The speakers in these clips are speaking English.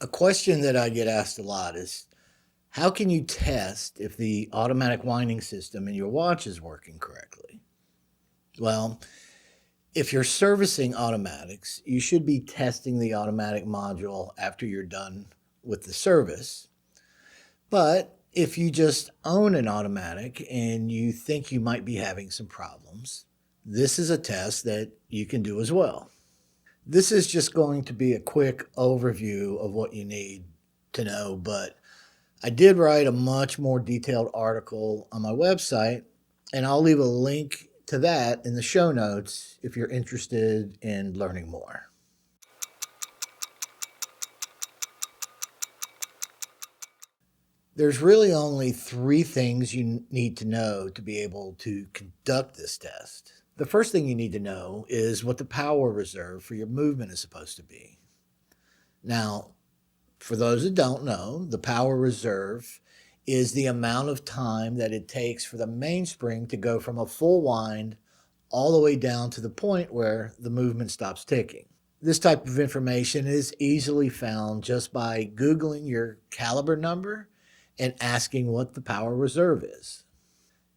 A question that I get asked a lot is how can you test if the automatic winding system in your watch is working correctly? Well, if you're servicing automatics, you should be testing the automatic module after you're done with the service. But if you just own an automatic and you think you might be having some problems, this is a test that you can do as well. This is just going to be a quick overview of what you need to know, but I did write a much more detailed article on my website, and I'll leave a link to that in the show notes if you're interested in learning more. There's really only three things you need to know to be able to conduct this test. The first thing you need to know is what the power reserve for your movement is supposed to be. Now, for those that don't know, the power reserve is the amount of time that it takes for the mainspring to go from a full wind all the way down to the point where the movement stops ticking. This type of information is easily found just by Googling your caliber number and asking what the power reserve is.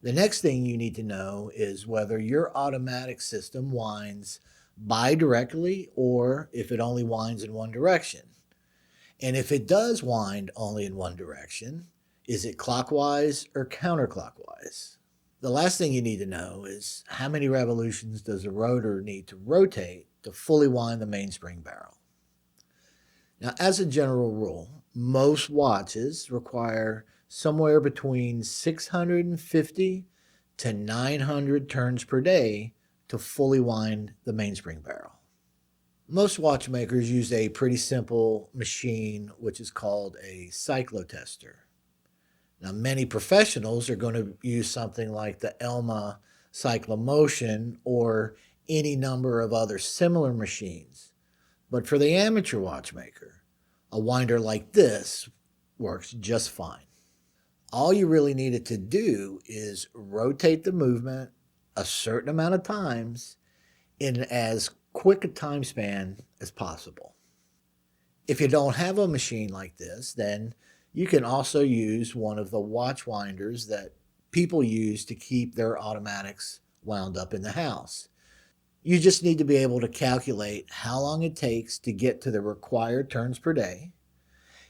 The next thing you need to know is whether your automatic system winds bidirectionally or if it only winds in one direction. And if it does wind only in one direction, is it clockwise or counterclockwise? The last thing you need to know is how many revolutions does the rotor need to rotate to fully wind the mainspring barrel. Now, as a general rule, most watches require somewhere between 650 to 900 turns per day to fully wind the mainspring barrel. Most watchmakers use a pretty simple machine, which is called a cyclotester. Now, many professionals are going to use something like the ELMA cyclomotion or any number of other similar machines. But for the amateur watchmaker, a winder like this works just fine. All you really needed to do is rotate the movement a certain amount of times in as quick a time span as possible. If you don't have a machine like this, then you can also use one of the watch winders that people use to keep their automatics wound up in the house. You just need to be able to calculate how long it takes to get to the required turns per day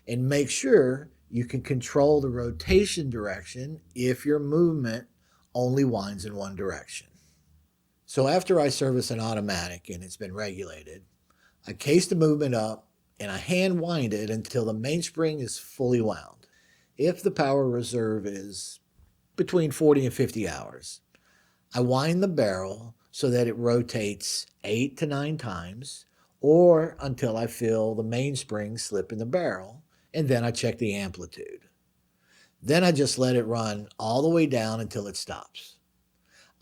and make sure you can control the rotation direction if your movement only winds in one direction. So after I service an automatic and it's been regulated, I case the movement up and I hand wind it until the mainspring is fully wound. If the power reserve is between 40 and 50 hours, I wind the barrel so that it rotates 8 to 9 times or until I feel the mainspring slip in the barrel, and then I check the amplitude. Then I just let it run all the way down until it stops.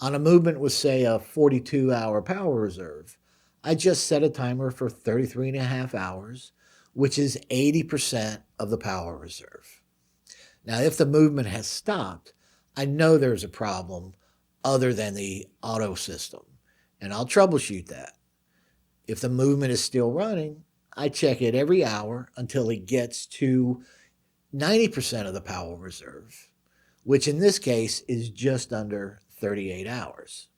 On a movement with, say, a 42-hour power reserve, I just set a timer for 33 and a half hours, which is 80% of the power reserve. Now, if the movement has stopped, I know there's a problem other than the auto system, and I'll troubleshoot that. If the movement is still running, I check it every hour until it gets to 90% of the power reserve, which in this case is just under 38 hours.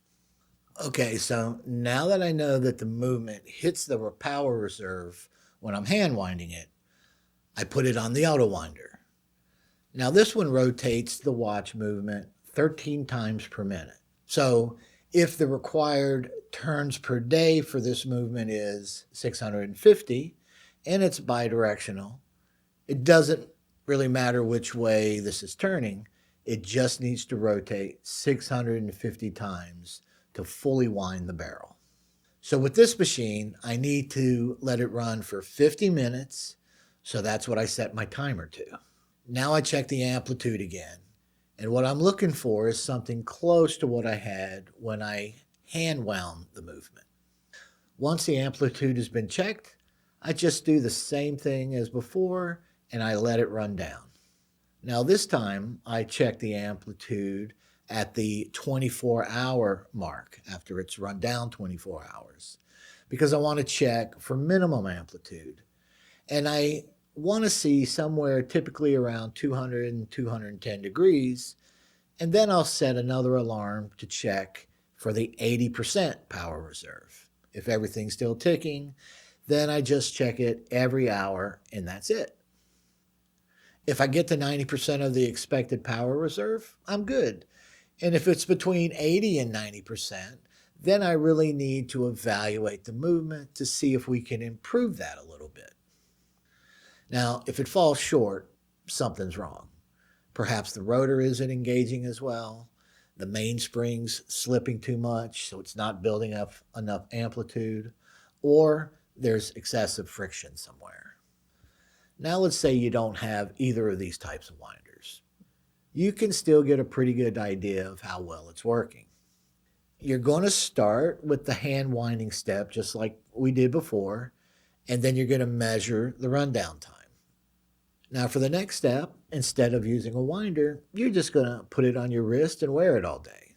Okay, so now that I know that the movement hits the power reserve when I'm hand winding it, I put it on the auto winder. Now this one rotates the watch movement 13 times per minute. So if the required turns per day for this movement is 650 and it's bidirectional, it doesn't really matter which way this is turning. It just needs to rotate 650 times to fully wind the barrel. So with this machine, I need to let it run for 50 minutes. So that's what I set my timer to. Now I check the amplitude again. And what I'm looking for is something close to what I had when I hand wound the movement. Once the amplitude has been checked, I just do the same thing as before and I let it run down. Now this time I check the amplitude at the 24-hour mark after it's run down 24 hours because I want to check for minimum amplitude. And I want to see somewhere typically around 200 and 210 degrees, and then I'll set another alarm to check for the 80% power reserve. If everything's still ticking, then I just check it every hour and that's it. If I get to 90% of the expected power reserve, I'm good. And if it's between 80 and 90%, then I really need to evaluate the movement to see if we can improve that a little bit. Now, if it falls short, something's wrong. Perhaps the rotor isn't engaging as well, the mainspring's slipping too much, so it's not building up enough amplitude, or there's excessive friction somewhere. Now let's say you don't have either of these types of winders. You can still get a pretty good idea of how well it's working. You're going to start with the hand winding step just like we did before, and then you're going to measure the rundown time. Now for the next step, instead of using a winder, you're just going to put it on your wrist and wear it all day.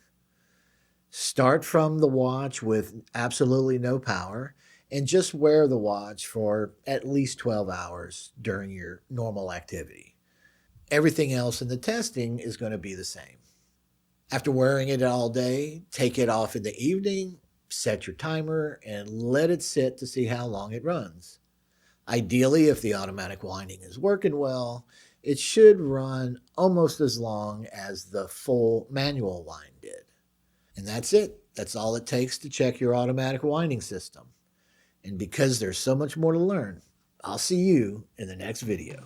Start from the watch with absolutely no power and just wear the watch for at least 12 hours during your normal activity. Everything else in the testing is going to be the same. After wearing it all day, take it off in the evening, set your timer, and let it sit to see how long it runs. Ideally, if the automatic winding is working well, it should run almost as long as the full manual wind did. And that's it. That's all it takes to check your automatic winding system. And because there's so much more to learn, I'll see you in the next video.